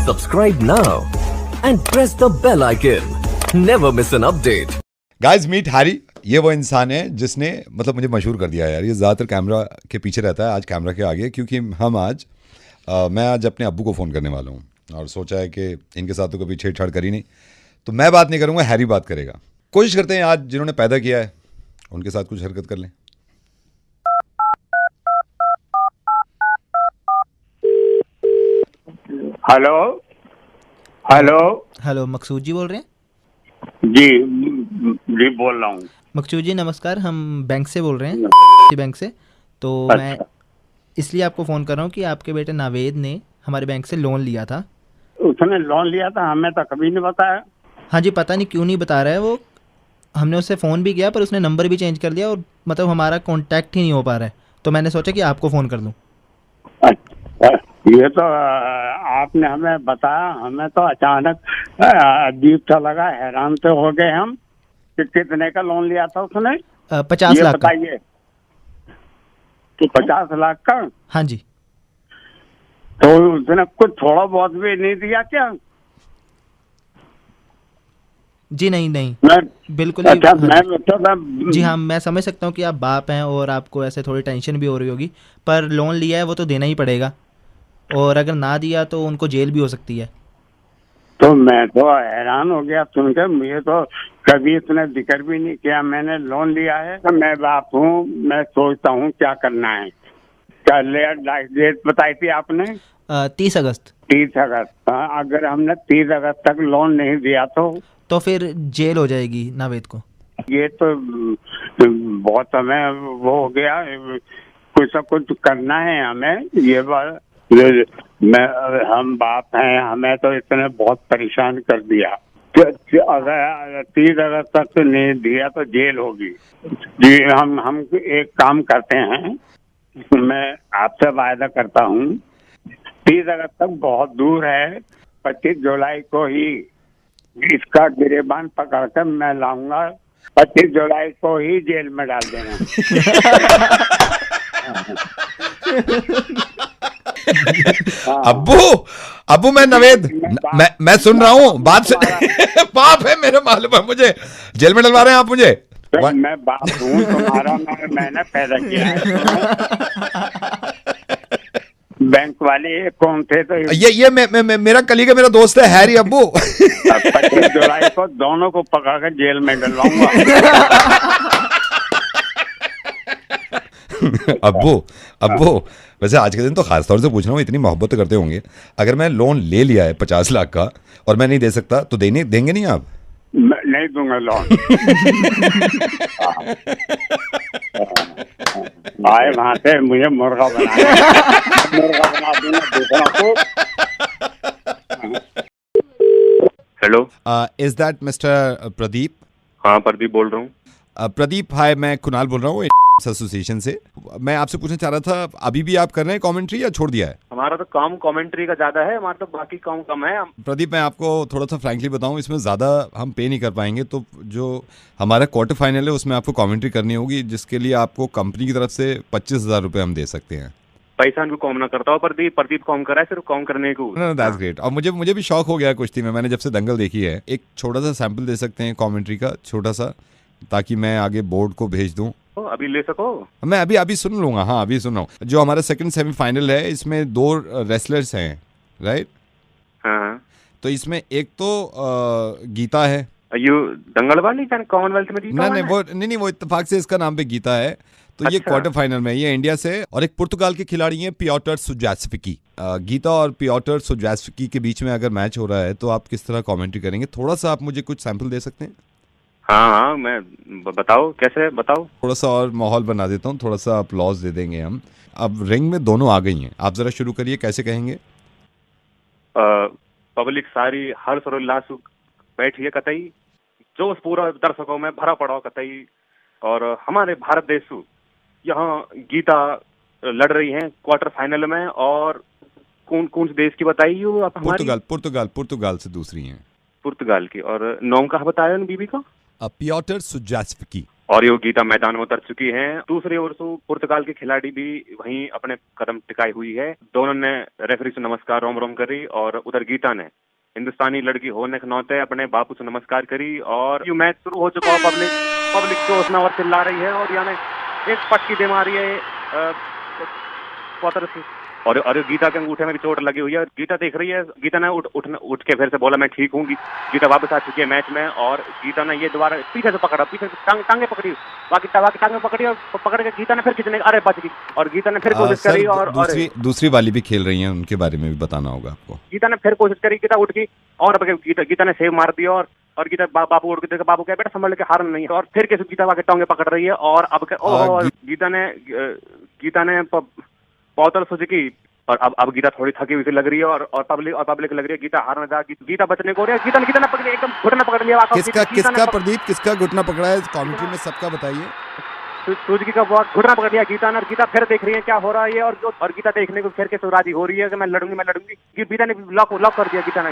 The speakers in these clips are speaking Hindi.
Subscribe now and press the bell icon. Never miss an update. Guys meet Harry. ये वो इंसान है जिसने मतलब मुझे मशहूर कर दिया यार। ये ज़्यादातर कैमरा के पीछे रहता है, आज कैमरा के आगे, क्योंकि मैं आज अपने अब्बू को फ़ोन करने वाला हूँ और सोचा है कि इनके साथ तो कभी छेड़छाड़ करी नहीं, तो मैं बात नहीं करूँगा, हैरी बात करेगा। कोशिश करते हैं आज जिन्होंने पैदा किया है उनके साथ कुछ हरकत कर लें। हेलो हेलो हेलो, मकसूद जी बोल रहे हैं? जी जी बोल रहा हूँ। मकसूद जी नमस्कार, हम बैंक से बोल रहे हैं, बैंक से। तो मैं इसलिए आपको फ़ोन कर रहा हूँ कि आपके बेटे नावेद ने हमारे बैंक से लोन लिया था। उसने लोन लिया था, हमें तो कभी नहीं बताया। हाँ जी, पता नहीं क्यों नहीं बता रहा है वो। हमने उससे फ़ोन भी किया पर उसने नंबर भी चेंज कर लिया और मतलब हमारा कांटेक्ट ही नहीं हो पा रहा है। तो मैंने सोचा कि आपको फ़ोन कर दूँ। अच्छा, ये तो आपने हमें बताया, हमें तो अचानक अजीब सा लगा, हैरान तो हो गए हम कि कितने का लोन लिया था उसने। 50 लाख का। बताइए। तो 50 लाख का? हाँ जी। तो उसने कुछ थोड़ा बहुत भी नहीं दिया क्या? जी नहीं नहीं, मैं बिल्कुल अच्छा, ही। मैं जी हाँ, मैं समझ सकता हूँ कि आप बाप हैं और आपको ऐसे थोड़ी टेंशन भी हो रही होगी, पर लोन लिया है वो तो देना ही पड़ेगा, और अगर ना दिया तो उनको जेल भी हो सकती है। तो मैं तो हैरान हो गया सुनकर। मुझे तो कभी इतना जिक्र भी नहीं किया मैंने लोन लिया है। तो मैं बाप हूँ, मैं सोचता हूँ क्या करना है। क्या डेट बताई थी आपने? 30 अगस्त। 30 अगस्त। हाँ, अगर हमने 30 अगस्त तक लोन नहीं दिया तो फिर जेल हो जाएगी नावेद को। ये तो बहुत हमें वो हो गया। कुछ ना कुछ करना है हमें। ये बात हम बाप हैं, हमें तो इसने बहुत परेशान कर दिया। अगर 30 अगस्त तक तो नहीं दिया तो जेल होगी। जी, हम एक काम करते हैं, मैं आपसे वायदा करता हूँ 30 अगस्त तक बहुत दूर है। 25 जुलाई को ही इसका गिरेबान पकड़कर मैं लाऊंगा। 25 जुलाई को ही जेल में डाल देना। अब्बू अब्बू मैं नवेद, मैं सुन रहा हूँ बात से। बाप है मेरे, मालूम है मुझे। जेल में डलवा रहे हैं आप मुझे? मैं बाप हूँ तुम्हारा, मैंने पैदा किया है। बैंक वाले कौन थे? तो ये मेरा कलीग है, मेरा दोस्त है हैरी। अब्बू 25 जुलाई को दोनों को पकड़कर जेल में डलवाऊंगा। अब्बू वैसे आज के दिन तो खास तौर से पूछ रहा हूँ, इतनी मोहब्बत करते होंगे। अगर मैं लोन ले लिया है 50 लाख का और मैं नहीं दे सकता तो देंगे नहीं आप? नहीं दूंगा लोन। आए वहां से मुझे मुर्गा बना दूंगा दूसरा को। Hello, is that mister Pradeep? हाँ प्रदीप बोल रहा हूँ। प्रदीप हाय, मैं कुणाल बोल रहा हूँ एसोसिएशन से। मैं आपसे पूछना चाह रहा था, अभी भी आप कर रहे हैं कमेंट्री या छोड़ दिया है? हमारा तो काम कमेंट्री का ज्यादा है, हमारा तो बाकी काम कम है। प्रदीप मैं आपको थोड़ा सा फ्रैंकली बताऊं, इसमें ज़्यादा हम पे नहीं कर पाएंगे। तो जो हमारा क्वार्टर फाइनल है उसमें आपको कमेंट्री करनी होगी, जिसके लिए आपको कंपनी की तरफ से 25,000 रुपये हम दे सकते हैं। पैसा को कॉम ना करता हो प्रदीप कॉम करा है सिर्फ कॉम करने को। That's great. और मुझे भी शौक हो गया कुश्ती में, मैंने जब से दंगल देखी है। एक छोटा सा सैंपल दे सकते हैं कमेंट्री का, छोटा सा, ताकि मैं आगे बोर्ड को भेज दूं। अभी ले सको? मैं अभी सुन लूंगा। हाँ अभी सुन रहा हूँ। जो हमारा सेकंड सेमीफाइनल है इसमें 2 रेसलर्स हैं, राइट? हाँ। तो इसमें एक तो गीता है। यू दंगल वाली कॉमनवेल्थ में जीता? नहीं वो इत्तेफाक से इसका नाम पे गीता है। तो अच्छा। ये क्वार्टर फाइनल में, ये इंडिया से, और एक पुर्तगाल के खिलाड़ी हैं पियोटर सुजास्विकी। गीता और पियोटर सुजास्विकी के बीच में अगर मैच हो रहा है तो आप किस तरह कमेंट्री करेंगे? थोड़ा सा आप मुझे कुछ सैंपल दे सकते हैं? हाँ मैं बताओ कैसे बताओ। थोड़ा सा और माहौल बना देता हूँ, थोड़ा सा अपलॉज दे देंगे हम। अब रिंग में दोनों आ गई हैं, आप जरा शुरू करिए, कैसे कहेंगे? पब्लिक सारी हर्ष और उल्लास बैठी है कतई, जोश पूरा दर्शकों में भरा पड़ा कतई। और हमारे भारत देश यहाँ गीता लड़ रही हैं क्वार्टर फाइनल में। और कौन से देश की बताइए आप? हमारी पुर्तगाल से दूसरी हैं। पुर्तगाल की। और नाम कहाँ बताया बीबी का? पियोटर सुजास्विकी। और ये गीता मैदान में उतर चुकी हैं। दूसरी ओर से पुर्तगाल के खिलाड़ी भी वहीं अपने कदम टिकाई हुई है। दोनों ने रेफरी से नमस्कार रोम रोम करी और उधर गीता ने हिंदुस्तानी लड़की होने के नाते अपने बापू से नमस्कार करी और ये मैच शुरू हो चुका है। पब्लिक जोश में और चिल्ला रही है और यानी एक पटकी दे मारी है पौतर से और गीता के अंगूठे में भी चोट लगी हुई है। गीता देख रही है, गीता ने उठ के फिर से बोला मैं ठीक हूँ। गीता वापस आ चुकी है मैच में और गीता ने ये दोबारा पीछे से पकड़ा, पीछे से टांगे पकड़ी, बाकी टांगे पकड़ी और पकड़ के गीता ने फिर खींचने, अरे बच गई और गीता ने फिर कोशिश करी और दूसरी वाली भी खेल रही हैं, उनके बारे में भी बताना होगा आपको। गीता ने फिर कोशिश करी, गीता उठ गई और गीता ने सेव मार दिया और गीता बापू उड़ के देखा, बापू क्या बेटा संभल के हारना नहीं है और फिर कैसे गीता वाके टांगे पकड़ रही है और अब गीता ने पौतल सुजुकी और अब गीता थोड़ी थकी हुई लग रही है और पब्लिक लग रही है गीता हारना जा, गीता बचने को रही है। गीता ने पकड़ एकदम घुटना पकड़ लिया। किसका प्रदीप किसका घुटना पकड़ा है कमेंट्री में सबका बताइए। सुजुकी का बहुत घुटना पकड़ लिया गीता ने और गीता फिर देख रही है क्या हो रहा है और गीता देखने को फिर के राजी हो रही है कि मैं लड़ूंगी। गीता ने लॉक कर दिया। गीता ने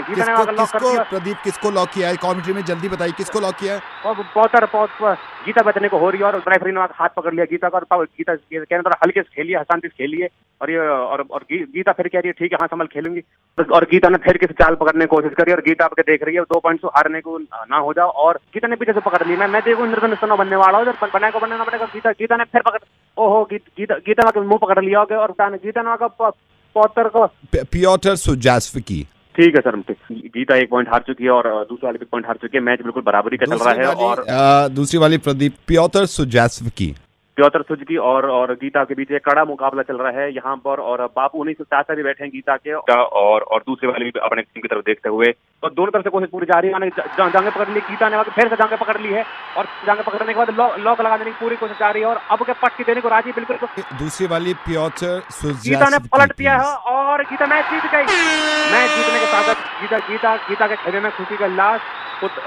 लॉक कर दिया। प्रदीप किसको लॉक किया है कमेंट्री में जल्दी बताइए, किसको लॉक किया है? और गीता बचने को हो रही है और रेफरी ने हाथ पकड़ लिया गीता का और गीता कहने थोड़ा हल्के से खेलिए, शांति से खेलिए और गीता फिर कह रही है ठीक है हाँ संभल खेलूंगी और गीता ने फिर किसी चाल पकड़ने की कोशिश करी और गीता आपके देख रही है 2 पॉइंट से हारने को ना हो जाओ और गीता ने पीछे से पकड़ ली। मैं देखूँ निर्धन बनने वाला हूँ, बनना पड़ेगा। गीता ने फिर पकड़, ओहो गीता का मुंह पकड़ लिया और गीता ने पौतर को पियोटर सुजास्विकी। ठीक है सर, गीता 1 पॉइंट हार चुकी है और दूसरी वाली भी पॉइंट हार चुकी है। मैच बिल्कुल बराबरी का चल रहा है और दूसरी वाली प्रदीप पियोटर सुजास्विकी और गीता के बीच एक कड़ा मुकाबला चल रहा है यहाँ पर और बापू उन्हीं से चाचा भी बैठे हैं गीता के और दूसरे वाले भी अपने टीम की तरफ देखते हुए और दोनों तरफ से कोशिश पूरी जारी है। जांघें पकड़ ली गीता ने, फिर से जांघें पकड़ ली है और जांघें पकड़ने के बाद लॉक लगा देने की पूरी कोशिश जारी है और अब के पटकी देने को राजी बिल्कुल। दूसरी वाली पियोटर गीता ने पलट दिया है और गीता मैच जीत गई। मैच जीतने के साथ गीता के खेमे में खुशी का उल्लास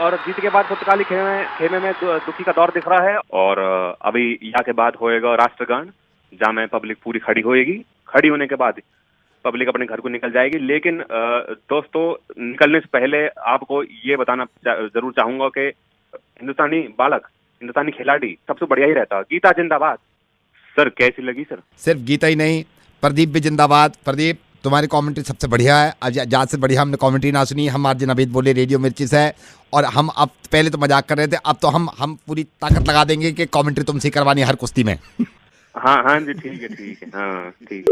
और जीत के बाद पुर्तगाली खेमे में दुखी का दौर दिख रहा है और अभी यहाँ के बाद होएगा राष्ट्रगान जहाँ में पब्लिक पूरी खड़ी होएगी। खड़ी होने के बाद पब्लिक अपने घर को निकल जाएगी। लेकिन दोस्तों निकलने से पहले आपको ये बताना जरूर चाहूंगा कि हिंदुस्तानी खिलाड़ी सबसे बढ़िया ही रहता। गीता जिंदाबाद। सर कैसी लगी सर? सिर्फ गीता ही नहीं, प्रदीप भी जिंदाबाद। प्रदीप तुम्हारी कमेंट्री सबसे बढ़िया है, आज से बढ़िया हमने कमेंट्री ना सुनी। हम आज नवीद बोले रेडियो मिर्ची से और हम अब पहले तो मजाक कर रहे थे, अब तो हम पूरी ताकत लगा देंगे कि कमेंट्री तुमसे करवानी हर कुश्ती में। हाँ जी ठीक है हाँ ठीक।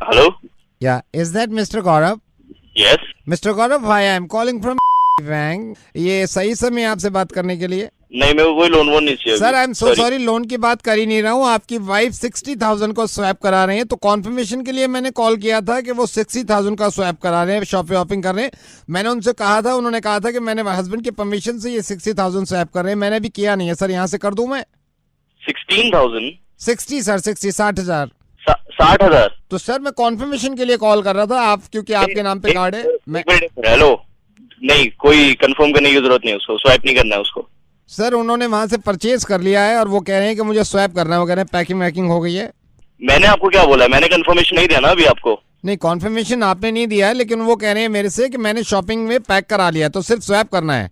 Hello yeah is that mister Gaurav? Yes mister Gaurav भाई I am calling from bank. ये सही समय आपसे बात करने के लिए? नहीं मेरे को कोई लोन वोन नहीं चाहिए। Sir I am so sorry, loan की बात कर ही नहीं रहा हूँ। आपकी वाइफ 60,000 को स्वैप करा रहे हैं तो कॉन्फर्मेशन के लिए मैंने कॉल किया था कि वो 60,000 का स्वैप करा रहे हैं, शॉपिंग कर रहे हैं। मैंने उनसे कहा था, उन्होंने कहा था कि मैंने हस्बैंड के परमिशन से ये 60,000 स्वैप कर रहे हैं। मैंने भी किया नहीं है सर, यहाँ से कर दूं मैं? 16,000 60 सर 60,000 60,000। तो सर मैं कॉन्फर्मेशन के लिए कॉल कर रहा था, आप क्योंकि आपके नाम पे कार्ड है। हेलो नहीं, कोई कंफर्म करने की जरूरत नहीं, उसको स्वैप नहीं करना है उसको। सर उन्होंने वहाँ से परचेज कर लिया है और वो कह रहे हैं कि मुझे स्वैप करना है। वो कह रहे हैं पैकिंग वैकिंग हो गई है। मैंने आपको क्या बोला? मैंने कंफर्मेशन नहीं दिया ना अभी आपको। नहीं कॉन्फर्मेशन आपने नहीं दिया है, लेकिन वो कह रहे हैं मेरे से कि मैंने शॉपिंग में पैक करा लिया, तो सिर्फ स्वैप करना है।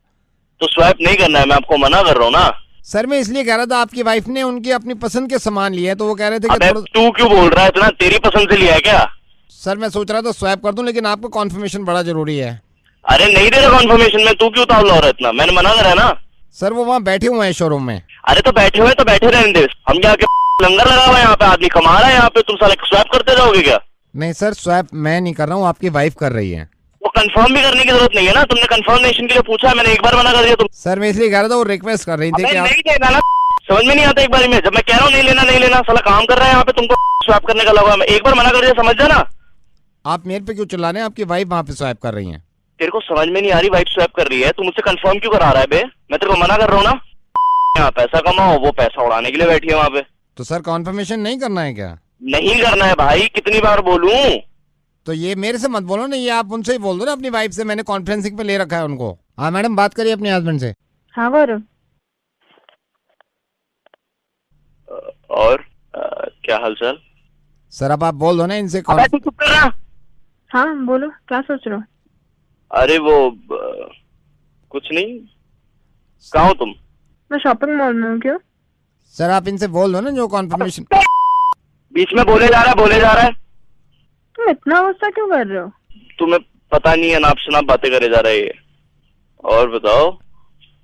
तो स्वैप नहीं करना है, मैं आपको मना कर रहा हूँ ना। सर मैं इसलिए कह रहा था, आपकी वाइफ ने उनकी अपनी पसंद के सामान लिए, तो वो कह रहे थे कि तू क्यों बोल रहा है इतना? तेरी पसंद से लिया है क्या? सर मैं सोच रहा था स्वैप कर दूं, लेकिन आपको कॉन्फर्मेशन बड़ा जरूरी है। अरे नहीं दे रहा कॉन्फर्मेशन में, तू क्यों उतावला हो रहा है इतना? मैंने मना करा है ना। सर वो वहाँ बैठे हुए हैं शोरूम में। अरे तो बैठे हुए तो बैठे रहने दे, हम क्या लंगर लगा हुआ है यहाँ पे, आदमी कमा रहा है यहाँ पे, तुम साले स्वैप करते जाओगे क्या? नहीं सर स्वैप मैं नहीं कर रहा हूँ, आपकी वाइफ कर रही है। वो कंफर्म भी करने की जरूरत नहीं है ना, तुमने कंफर्मेशन के लिए पूछा, मैंने एक बार मना कर दिया तुम। सर मैं इसलिए कह रहा था, वो रिक्वेस्ट कर रही थी कि नहीं देना ना, समझ में नहीं आता एक बार में, जब मैं कह रहा हूँ नहीं लेना साला काम कर रहा है यहाँ पे, तुमको स्वैप करने का लगा। मैं एक बार मना कर दिया, समझ जाना। आप मेरे पे क्यों चिल्ला रहे हैं? आपकी वाइफ वहाँ पे स्वैप कर रही है। तेरे को समझ में नहीं आ रही? वाइफ स्वैप कर रही है, तू मुझसे कंफर्म क्यों करा रहा है बे? मैं तेरे को मना कर रहा हूँ ना, यहाँ पैसा कमाओ, वो पैसा उड़ाने के लिए बैठी है वहाँ पे। तो सर कॉन्फर्मेशन नहीं करना है क्या? नहीं करना है भाई, कितनी बार बोलूं? तो ये मेरे से मत बोलो ना, ये आप उनसे ही बोल दो ना अपनी वाइफ से, मैंने कॉन्फ्रेंसिंग पे ले रखा है उनको। हाँ मैडम बात करिए अपने हस्बैंड से। हाँ गौरव। और क्या हालचाल? सर अब आप बोल दो ना इनसे। तू चुप कर रहा। हाँ बोलो, क्या सोच रहे हो? अरे वो कुछ नहीं, कहाँ हो तुम? मैं शॉपिंग मॉल में हूँ। क्यों? सर आप इनसे बोल दो ना जो कॉन्फर्मेशन। बीच में बोले जा रहा है। तुम इतना गुस्सा क्यों कर रहे हो? तुम्हें पता नहीं है, नाप शनाप बातें करे जा रहे हैं। और बताओ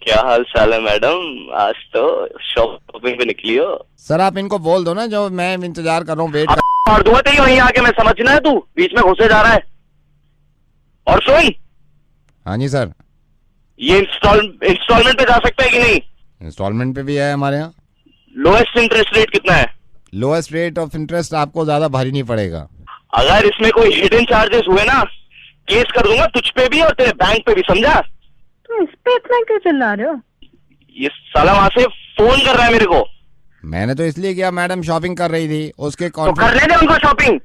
क्या हाल चाल है मैडम, आज तो शॉपिंग पे निकली हो। सर आप इनको बोल दो ना जो मैं इंतजार कर रहा हूँ, वेट मार दूंगा तेरी वहीं आके, मैं समझना है, तू बीच में घुसे जा रहा है। और सुन, हाँ जी सर, ये इंस्टॉलमेंट पे जा सकता है कि नहीं? इंस्टॉलमेंट पे भी है हमारे यहाँ। लोएस्ट इंटरेस्ट रेट कितना है? लोएस्ट रेट ऑफ इंटरेस्ट आपको ज्यादा भारी नहीं पड़ेगा। अगर इसमें कोई हिडन चार्जेस हुए ना, केस कर दूंगा तुझ पे भी और तेरे बैंक पे भी, समझा? तुम इस पे इतना क्यों चिल्ला रहे हो? ये साला वहां से फोन कर रहा है मेरे को। मैंने तो इसलिए किया, मैडम शॉपिंग कर रही थी उसके तो करने दे उनको शॉपिंग।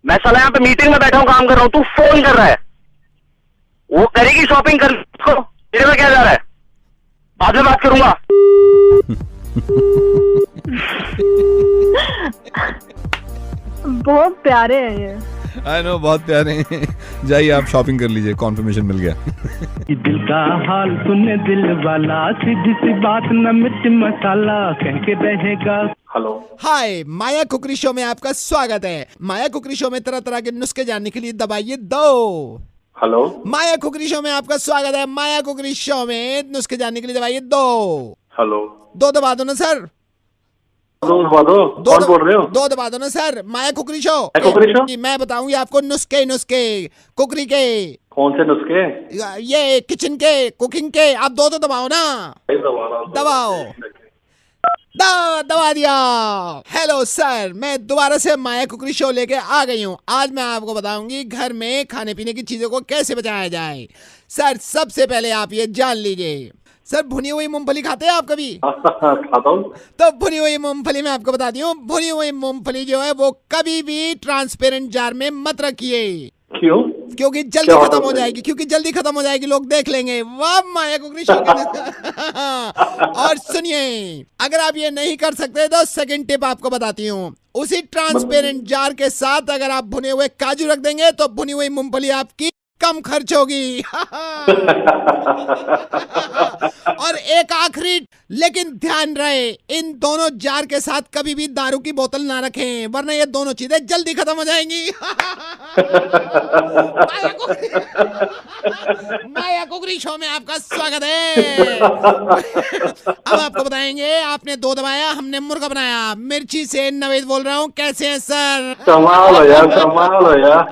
मैं साला यहाँ पे मीटिंग में बैठा हूँ, काम कर रहा हूँ, तू फोन कर रहा है। वो करेगी शॉपिंग, कर उसको, तेरे में क्या जा रहा है? बाद में बात करूंगा। बहुत प्यारे हैं ये। आई नो, बहुत प्यारे हैं। जाइए आप शॉपिंग कर लीजिए, कॉन्फर्मेशन मिल गया। दिल का हाल सुने दिल वाला, सीधी सी बात न मिर्च मसाला कह के रहेगा। हेलो, हाय, माया कुकरी शो में आपका स्वागत है। माया कुकरी शो में तरह तरह के नुस्खे जानने के लिए दबाइए 2। हेलो, माया कुकरी शो में आपका स्वागत है। माया कुकरी शो में नुस्खे जानने के लिए दबाइए 2। हेलो, 2 दबा दो ना सर। कौन बोल रहे हो? 2 दबा दो ना सर। माया कुकरी शो। कुकरी शो? मैं बताऊंगी आपको नुस्खे कुकरी के। कौन से नुस्खे? ये किचन के, कुकिंग के। आप 2 तो दबाओ ना। दबाओ। दबा दिया। हेलो सर, मैं दोबारा से माया कुकरी शो लेके आ गई हूँ। आज मैं आपको बताऊंगी घर में खाने पीने की चीजों को कैसे बचाया जाए। सर सबसे पहले आप ये जान लीजिए, सर भुनी हुई मूंगफली खाते हैं आप कभी? खाता हूँ। तो भुनी हुई मूंगफली मैं आपको बताती हूँ, भुनी हुई मूंगफली जो है वो कभी भी ट्रांसपेरेंट जार में मत रखिए। क्यों? क्योंकि जल्दी खत्म हो जाएगी। लोग देख लेंगे। वाह माया कुकरी शो। और सुनिए, अगर आप ये नहीं कर सकते तो सेकंड टिप आपको बताती हूँ। उसी ट्रांसपेरेंट जार के साथ अगर आप भुने हुए काजू रख देंगे तो भुनी हुई मूंगफली आपकी कम खर्च होगी। और एक आखिरी, लेकिन ध्यान रहे, इन दोनों जार के साथ कभी भी दारू की बोतल ना रखें, वरना ये दोनों चीजें जल्दी खत्म हो जाएंगी। माया कुकरी शो में आपका स्वागत है। अब आपको बताएंगे, आपने 2 दबाया, हमने मुर्गा बनाया। मिर्ची से नवेद बोल रहा हूँ, कैसे हैं सर? कमाल हो यार।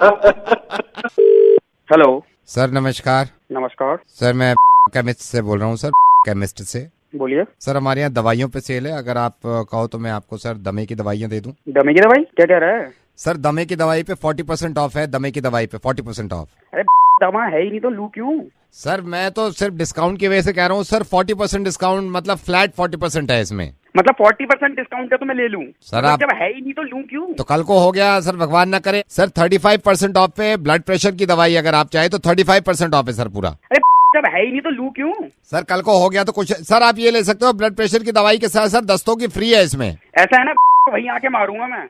हेलो सर नमस्कार। नमस्कार, सर मैं केमिस्ट से बोल रहा हूँ सर, केमिस्ट से। बोलिए। सर हमारे यहाँ दवाइयों पे सेल है, अगर आप कहो तो मैं आपको सर दमे की दवाइयाँ दे दूँ। दमे की दवाई क्या कह रहा है? सर दमे की दवाई पे 40% ऑफ है। दमे की दवाई पे 40% ऑफ। अरे दमा है ही नहीं तो लू क्यों? सर मैं तो सिर्फ डिस्काउंट की वजह से कह रहा हूँ सर। 40% डिस्काउंट मतलब फ्लैट 40% है इसमें। मतलब 40% डिस्काउंट है तो मैं ले लूं? सर आप जब है ही नहीं तो लूं क्यों? तो कल को हो गया सर, भगवान ना करे। सर 35% ऑफ पे ब्लड प्रेशर की दवाई अगर आप चाहे तो 35% ऑफ है सर पूरा। अरे जब है ही नहीं तो लूं क्यों? सर कल को हो गया तो कुछ, सर आप ये ले सकते हो ब्लड प्रेशर की दवाई के साथ सर दस्तों की फ्री है इसमें। ऐसा है ना, वहीं आके मारूंगा मैं।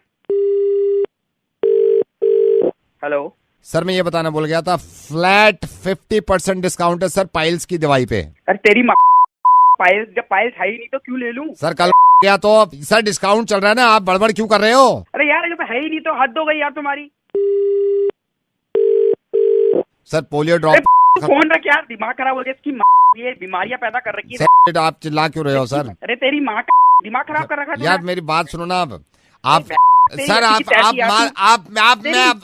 हेलो सर मैं ये बताना भूल गया था, फ्लैट 50% डिस्काउंट है सर पाइल्स की दवाई पे। अरे तेरी पाइल्स, जब पाइल्स है ही नहीं तो क्यों ले लूं? सर कल गया तो सर डिस्काउंट चल रहा है ना, आप बड़बड़ क्यों कर रहे हो? अरे यार जब है ही नहीं तो हद हो गई यार तुम्हारी। Sir polio drop. फोन रख यार, दिमाग खराब हो गया इसकी। ये बीमारियां पैदा कर रखी है। सर आप चिल्ला क्यों रहे हो सर? अरे तेरी माँ का दिमाग खराब कर रखा है यार मेरी बात सुनो ना। अब आप सर आप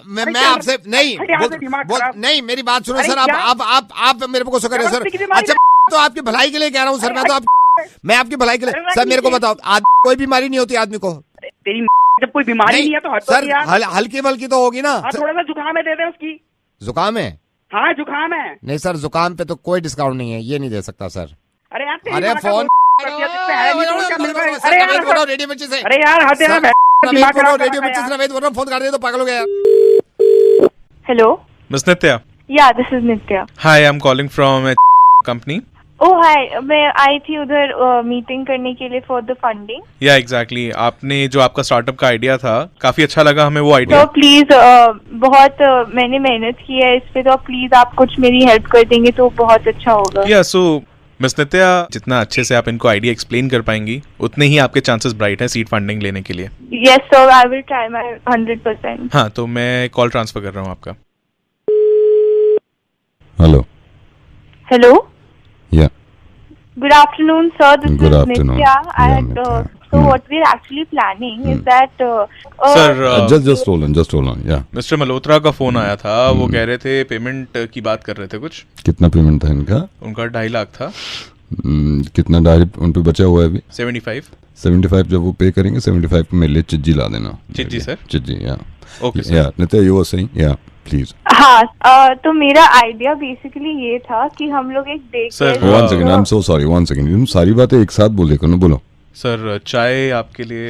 मैं आपसे नहीं नहीं, मेरी बात सुनो सर। आप मेरे को गुस्सा कर रहे हो सर। अच्छा तो आपकी भलाई के लिए कह रहा हूँ सर। मैं आपकी भलाई के लिए सर, मेरे को बताओ, कोई बीमारी नहीं होती आदमी को? तेरी जब कोई बीमारी नहीं है तो सर हल्की बल्कि तो होगी ना। थोड़ा सा जुकाम है, दे दे उसकी। जुकाम है? हाँ जुकाम है। नहीं सर जुकाम पे तो कोई डिस्काउंट नहीं है, ये नहीं दे सकता सर। अरे यार अरे फोन रेडियो मिर्ची से। अरे यार रेडियो मिर्ची से नवेद बोल रहा हूँ, फोन कर दे तो पागल हो गया। Hello Miss Nitya. या this is Nitya. Hi, I'm calling from a company. ओह हाय, मैं आई थी उधर मीटिंग करने के लिए for the funding. Yeah, exactly. आपने जो आपका स्टार्टअप का आइडिया था, काफी अच्छा लगा हमें वो आइडिया। तो प्लीज बहुत मैंने मेहनत की है इस पे, तो प्लीज आप कुछ मेरी हेल्प कर देंगे तो बहुत अच्छा होगा। Yeah, so मिस नित्या, जितना अच्छे से आप इनको आइडिया एक्सप्लेन कर पाएंगी उतने ही आपके चांसेस ब्राइट हैं सीट फंडिंग लेने के लिए। Yes, sir. I will try my 100%. हाँ, तो मैं कॉल ट्रांसफर कर रहा हूँ आपका। हेलो। Hello. या Good afternoon, sir. This Good is afternoon. Nitya. Yeah, And Nitya. so what we're actually planning is that sir, just hold on या मिस्टर मल्होत्रा का फोन आया था, वो कह रहे थे पेमेंट की बात कर रहे थे कुछ। कितना पेमेंट था इनका? उनका 2.5 लाख था। कितना डायरेक्ट उन पे बचा हुआ है अभी? 75 जब वो पे करेंगे 75 पे मेरे लिए चिज्जी ला देना। चिज्जी सर? चिज्जी या ओके सर। या नित्या यू वर सेइंग या प्लीज। हाँ, तो मेरा आइडिया बेसिकली ये था कि हम लोग एक day sir, one second, I am so sorry, one second, तुम सारी बातें एक साथ बोले करो। बोलो सर, चाय आपके लिए।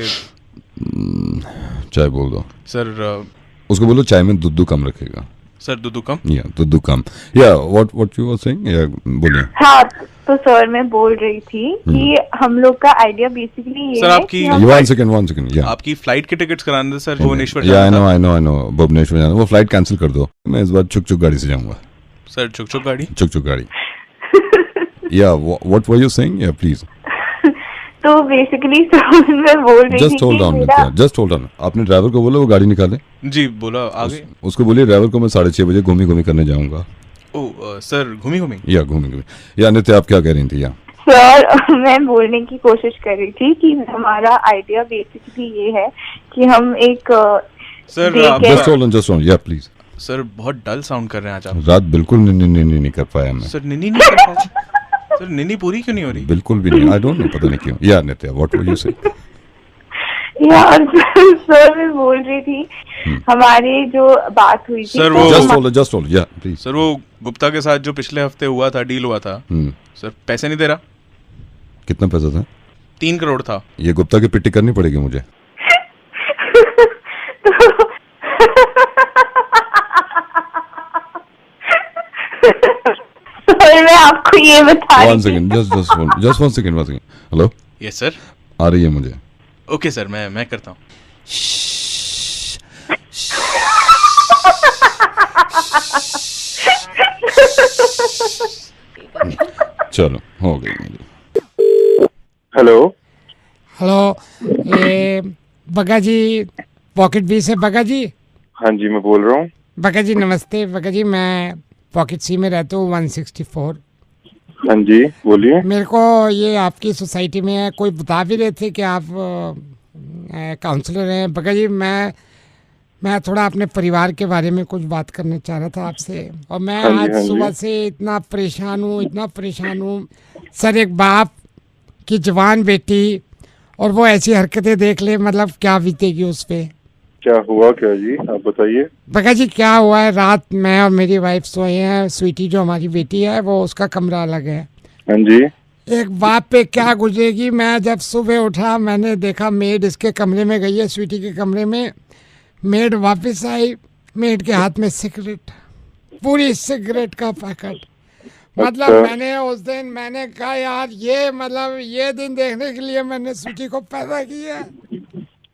चाय बोल दो सर। उसको बोलो चाय में दूध कम रखेगा। सर दूध कम? या दूध कम। या व्हाट यू वर सेइंग, या बोलिए। हाँ, तो सर मैं बोल रही थी कि हम लोग का आइडिया बेसिकली ये सर, है आपकी कि हम वन सेकंड या आपकी फ्लाइट की टिकट्स कराने थे सर, भुवनेश्वर या जाना था। आई नो भुवनेश्वर जाना, वो फ्लाइट कैंसिल कर दो। मैं इस बार चुक गाड़ी से जाऊंगा। सर चुक गाड़ी? चुक गाड़ी। या व्हाट वर यू सेइंग, या प्लीज। तो बेसिकली मैं बोल रही थी just hold on Nitya, just hold on. आपने ड्राइवर को बोला वो गाड़ी निकाले। जी बोला, आगे उसको बोलिए ड्राइवर को मैं 6:30 बजे घूमी करने जाऊंगा। ओ सर, घूमी घूमी। या नित्या आप क्या कह रही थी? या सर, मैं बोलने की कोशिश कर रही थी कि हमारा आइडिया बेसिकली ये है कि हम एक सर जस्ट होल्ड ऑन या प्लीज। सर बहुत डल साउंड कर रहे हैं आज आप। रात बिल्कुल नहीं कर पाया मैं। सर निन्नी नहीं कर पाया? सर निन्नी पूरी क्यों नहीं हो रही? बिल्कुल भी नहीं, आई डोंट नो, पता नहीं क्यों। या नित्या व्हाट वर यू से? यार सर मैं बोल रही थी हमारी जो बात हुई थी। सर वो जस्ट होल्ड या प्लीज। सर वो गुप्ता के साथ जो पिछले हफ्ते हुआ था, डील हुआ था, सर पैसे नहीं दे रहा। कितना पैसा था? 3 करोड़ था। ये गुप्ता की पिट्टी करनी पड़ेगी मुझे। मैं आपको ये बता रही थी। One second, just one second. Hello. Yes sir. आ रही है मुझे। ओके सर, मैं करता हूँ। चलो हो गई। हेलो, ये बगा जी पॉकेट बी से? बगा जी? हाँ जी, मैं बोल रहा हूँ। बगा जी नमस्ते। बगा जी मैं पॉकेट सी में रहता हूँ, 164। हाँ जी बोलिए। मेरे को ये आपकी सोसाइटी में कोई बता भी रहे थे कि आप काउंसलर हैं। बगा जी मैं थोड़ा अपने परिवार के बारे में कुछ बात करना चाह रहा था आपसे। और मैं आज सुबह से इतना परेशान हूँ सर। एक बाप की जवान बेटी और वो ऐसी हरकतें देख ले, मतलब क्या बीतेगी उस पे। क्या हुआ क्या जी, आप बताइए। बगा जी क्या हुआ है, रात मैं और मेरी वाइफ सोए हैं। स्वीटी जो हमारी बेटी है वो, उसका कमरा अलग है। हाँ जी। एक बाप पे क्या गुजरेगी। मैं जब सुबह उठा मैंने देखा मेड इसके कमरे में गई है, स्वीटी के कमरे में। मेड वापस आई, मेड के हाथ में सिगरेट, पूरी सिगरेट का पैकेट। मतलब मैंने उस दिन मैंने कहा यार ये दिन देखने के लिए मैंने स्वीटी को पैदा किया।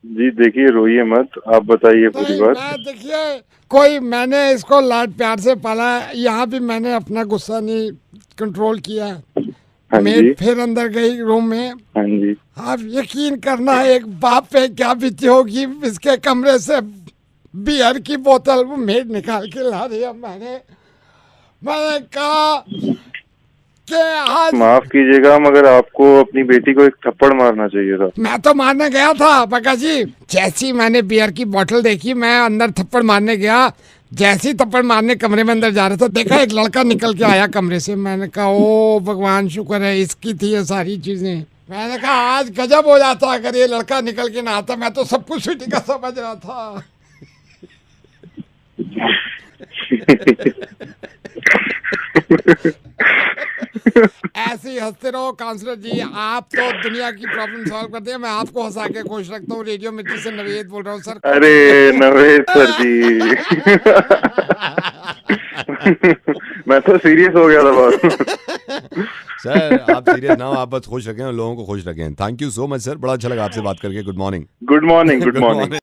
जी देखिए, रोइए मत, आप बताइए पूरी बात। मैं देखिए मैंने इसको लाड प्यार से पाला। यहाँ भी मैंने अपना गुस्सा नहीं कंट्रोल किया। हाँ मेड फिर अंदर गई रूम में। हाँ जी। आप यकीन करना एक बाप पे क्या बीती होगी। इसके कमरे से बियर की बोतल वो मेड निकाल के ला रही है। मैंने कहा कि आज माफ कीजिएगा, मगर आपको अपनी बेटी को एक थप्पड़ मारना चाहिए था। मैं तो मारने गया था बका जी। जैसी मैंने बियर की बोतल देखी मैं अंदर थप्पड़ मारने गया। जैसी थप्पड़ मारने कमरे में अंदर जा रहा था, देखा एक लड़का निकल के आया कमरे से। मैंने कहा ओ भगवान शुक्र है इसकी थी ये सारी चीजें। मैंने कहा आज गजब हो जाता अगर ये लड़का निकल के ना आता। मैं तो सब कुछ स्वीटी का समझ रहा था। ऐसे ही हंसते रहो काउंसलर जी। आप तो दुनिया की प्रॉब्लम सॉल्व करते हैं, मैं आपको हंसा के खुश रखता हूँ। रेडियो मिर्ची से नवेद बोल रहा हूँ सर। अरे नवेद सर जी। मैं तो सीरियस हो गया था बहुत। सर आप सीरियस ना हो, आप बस खुश रखें और लोगों को खुश रखें। Thank you so much sir, बड़ा अच्छा लगा आपसे बात करके। Good morning. Good morning. Good morning.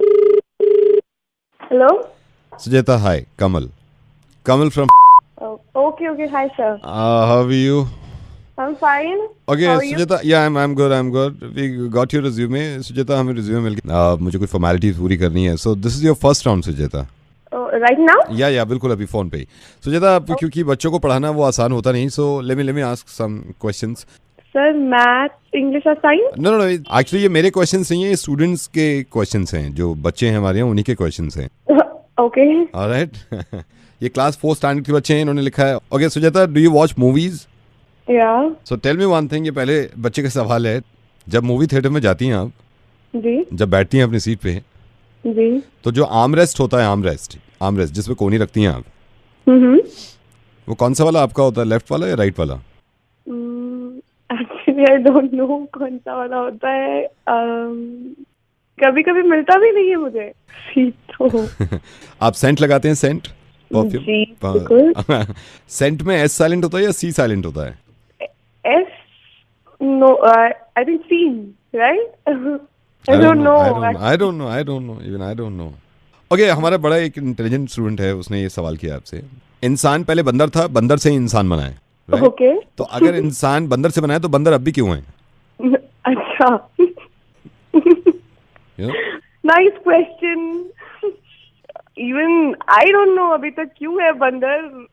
Hello Sujeta, hi, Kamal from okay hi sir. How are you? I'm fine. Okay, How are you? Sujata, yeah, I'm good. We got your resume. Sujata, हमें resume मिल गया. मुझे कुछ formalities पूरी करनी है. So this is your first round, Sujata. Right now? या बिल्कुल अभी फोन पे ही. Sujata, क्योंकि बच्चों को पढ़ाना वो आसान होता नहीं. So let me ask some questions. Sir, math, English और science? No. Actually ये मेरे questions नहीं है. ये students के questions हैं. जो बच्चे हैं हमारे यहाँ उन्हीं के questions हैं. Okay. Alright. ये क्लास 4 स्टैंडर्ड के बच्चे हैं. इन्होंने लिखा है. Okay, Sujata, do you watch movies? Yeah. So tell me one thing. ये पहले बच्चे का सवाल है. जब मूवी थिएटर में जाती हैं आप, जी, जब बैठती हैं अपनी सीट पे, जी, तो जो आर्मरेस्ट होता है, आर्मरेस्ट जिसपे कोनी रखती हैं आप, वो कौन सा वाला आपका होता है, लेफ्ट वाला या राइट वाला? Actually, I don't know कौन सा वाला होता है. कभी कभी मिलता भी नहीं है मुझे सीट तो. आप सेंट लगाते हैं, सेंट परफ्यूम? जी, बिल्कुल. सेंट में एस साइलेंट होता है या सी साइलेंट होता है? S? No, I think C, right? I don't know. Even I don't know. Okay, हमारा बड़ा एक इंटेलिजेंट स्टूडेंट है, उसने ये सवाल किया आपसे. इंसान पहले बंदर था, बंदर से ही इंसान बना है. Right? Okay. तो अगर इंसान बंदर से बना है तो बंदर अब भी क्यों है? अच्छा. You know? Nice question. Even I don't know अभी तक क्यों है बंदर.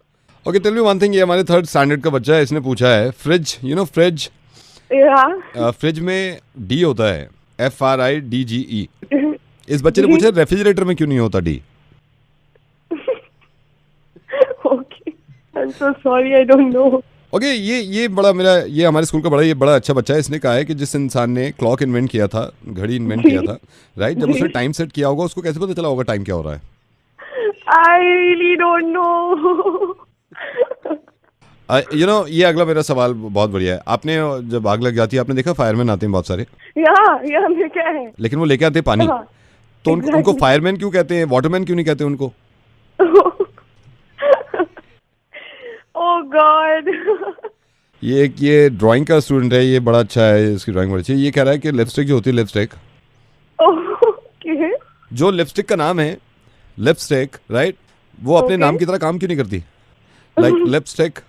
Okay, tell me one thing. ये हमारे 3rd स्टैंडर्ड का बच्चा है, इसने पूछा है fridge, you know fridge? Yeah. Fridge में डी होता है, FRIDGE. इस बच्चे ने पूछा रेफ्रिजरेटर में क्यों नहीं होता D? Okay. I'm so sorry, I don't know. Okay, ये हमारे स्कूल का बड़ा अच्छा बच्चा है. इसने कहा है कि जिस इंसान ने क्लॉक इन्वेंट किया था, घड़ी इन्वेंट किया था, राइट, जब उसने टाइम सेट किया होगा, उसको कैसे पता चला होगा टाइम क्या हो रहा है? I really don't know. ये अगला मेरा सवाल बहुत बढ़िया है. आपने जब आग लग जाती है, आपने देखा फायरमैन आते हैं बहुत सारे, या मैं क्या है, लेकिन वो लेके आते हैं पानी. तो उनको फायरमैन क्यों कहते हैं, वाटरमैन क्यों नहीं कहते उनको? Oh God. ये ड्राइंग का स्टूडेंट है, ये बड़ा अच्छा है, इसकी ड्राइंग बड़ी अच्छी है. ये कह रहा है कि लिपस्टिक जो होती है, लिपस्टिक, जो लिपस्टिक का नाम है लिपस्टिक, राइट, वो अपने नाम की तरह काम क्यों नहीं करती? Like lipstick.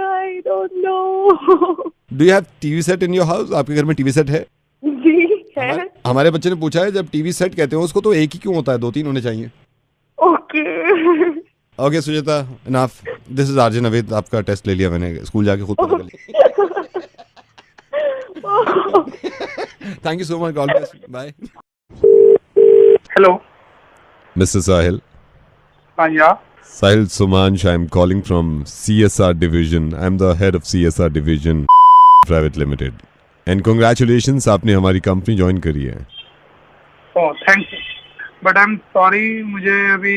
I don't know. Do you have TV set in your house? आपके घर में टीवी सेट है? जी है. हमारे बच्चे ने पूछा है, जब टीवी सेट कहते हो उसको, तो एक ही क्यों होता है, 2-3 होने चाहिए? Okay Sujata, enough. This is RJ Naved. आपका टेस्ट ले लिया मैंने, स्कूल जाके खुद पता कर लिया. Thank you so much. God bless. Bye. Hello mister Sahil. हाँ yeah. Sahil Sumansh, I'm calling from CSR division. I'm the head of CSR division Private Limited. And congratulations, आपने हमारी कंपनी ज्वाइन करी है. Oh thank you. But I am sorry, मुझे अभी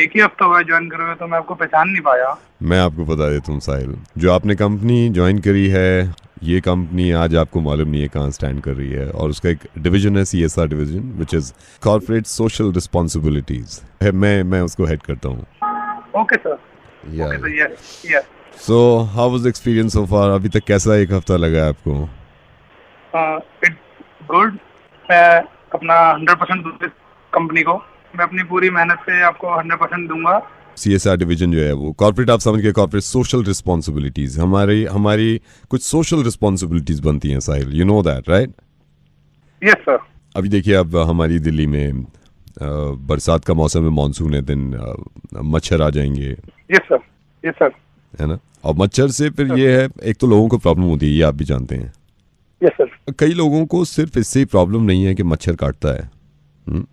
एक ही हफ्ता हुआ ज्वाइन करे हुए, तो मैं आपको पहचान नहीं पाया. मैं आपको बता देता हूँ साहिल, जो आपने कंपनी ज्वाइन करी है, ये कंपनी आज आपको मालूम नहीं है कहाँ स्टैंड कर रही है, और उसका एक डिवीजन है CSR division, which is corporate social responsibilities. मैं उसको हेड करता हूँ. Okay sir. Yeah. So how was the experience so far? अभी तक कैसा एक हफ्ता लगा है आपको? It's good. मैं अपना 100% दूंगा कंपनी को. मैं अपनी पूरी मेहनत से आपको 100% दूंगा. CSR डिवीजन जो है वो कॉर्पोरेट, आप समझ के, कॉर्पोरेट सोशल रिस्पॉन्सिबिलिटीज, हमारी कुछ सोशल रिस्पॉन्सिबिलिटीज बनती हैं Sahil. You know that, right? Yes sir. अभी देखिए, अब हमारी दिल्ली में बरसात का मौसम है, मानसून है, दिन मच्छर आ जाएंगे. Yes sir. Yes sir. है ना? और मच्छर से फिर ये है, एक तो लोगों को प्रॉब्लम होती है, ये आप भी जानते हैं. Yes sir. कई लोगों को सिर्फ इससे ही प्रॉब्लम नहीं है कि मच्छर काटता है.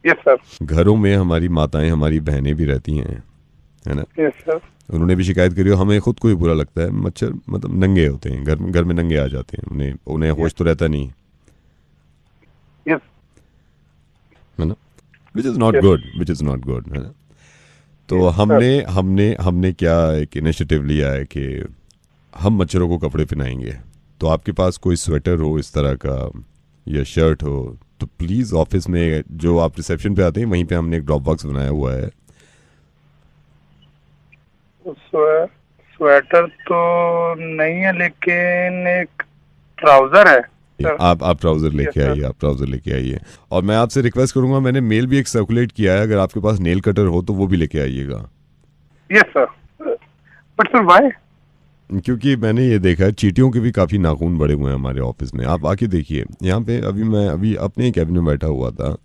Yes sir. घरों में हमारी माताएं, हमारी बहनें भी रहती हैं, है ना? Yes sir. उन्होंने भी शिकायत करी, हमें खुद को ही बुरा लगता है. मच्छर मतलब नंगे होते हैं, घर में नंगे आ जाते हैं, उन्हें होश तो रहता नहीं. यस. है ना? Which is not good, है ना? तो हमने क्या एक इनिशिएटिव लिया है कि हम मच्छरों को कपड़े पहनाएंगे. तो आपके पास कोई स्वेटर हो इस तरह का या शर्ट हो, तो प्लीज़ ऑफिस में जो आप रिसेप्शन पे आते हैं, वहीं पे हमने एक ड्रॉप बॉक्स बनाया हुआ है. स्वेटर तो नहीं है, लेकिन एक ट्राउजर है. आप ट्राउजर लेके आइए. और मैं आपसे रिक्वेस्ट करूंगा, मैंने मेल भी एक सर्कुलेट किया है, अगर आपके पास नेल कटर हो तो वो भी लेके आइएगा. Yes sir. But sir why? क्योंकि मैंने ये देखा है चींटियों के भी काफ़ी नाखून बड़े हुए हैं हमारे ऑफिस में। आप आके देखिए यहाँ पे, मैं अभी अपने कैबिन में बैठा हुआ था,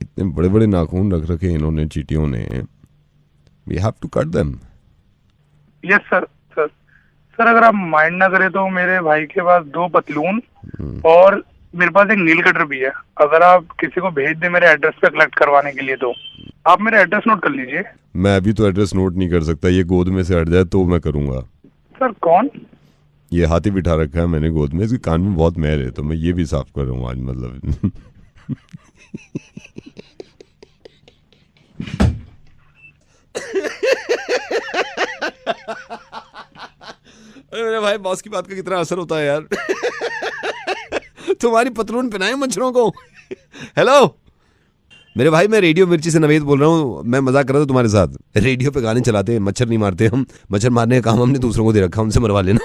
इतने बड़े बड़े नाखून रख रखे इन्होंने चींटियों ने। We have to cut them. Yes sir. Sir अगर आप माइंड ना करें तो मेरे भाई के पास 2 पतलून और मेरे पास एक नील कटर भी है। अगर आप किसी को भेज दें मेरे एड्रेस पे कलेक्ट करवाने के लिए तो आप मेरा एड्रेस नोट कर लीजिए। मैं अभी तो एड्रेस नोट नहीं कर सकता, ये गोद में से हट जाए तो मैं करूँगा। सर कौन? ये हाथी बिठा रखा है मैंने गोद में, इसके कान में बहुत मैल है तो मैं ये भी साफ कर रहा हूँ आज, मतलब। अरे मेरे भाई, बॉस की बात का कितना असर होता है यार। तुम्हारी पतलून पहनाए मच्छरों को। हेलो मेरे भाई, मैं रेडियो मिर्ची से नवेद बोल रहा हूँ। मैं मजाक कर रहा था तुम्हारे साथ। रेडियो पे गाने चलाते हैं, मच्छर नहीं मारते हम। मच्छर मारने का काम हमने दूसरों को दे रखा, उनसे मरवा लेना।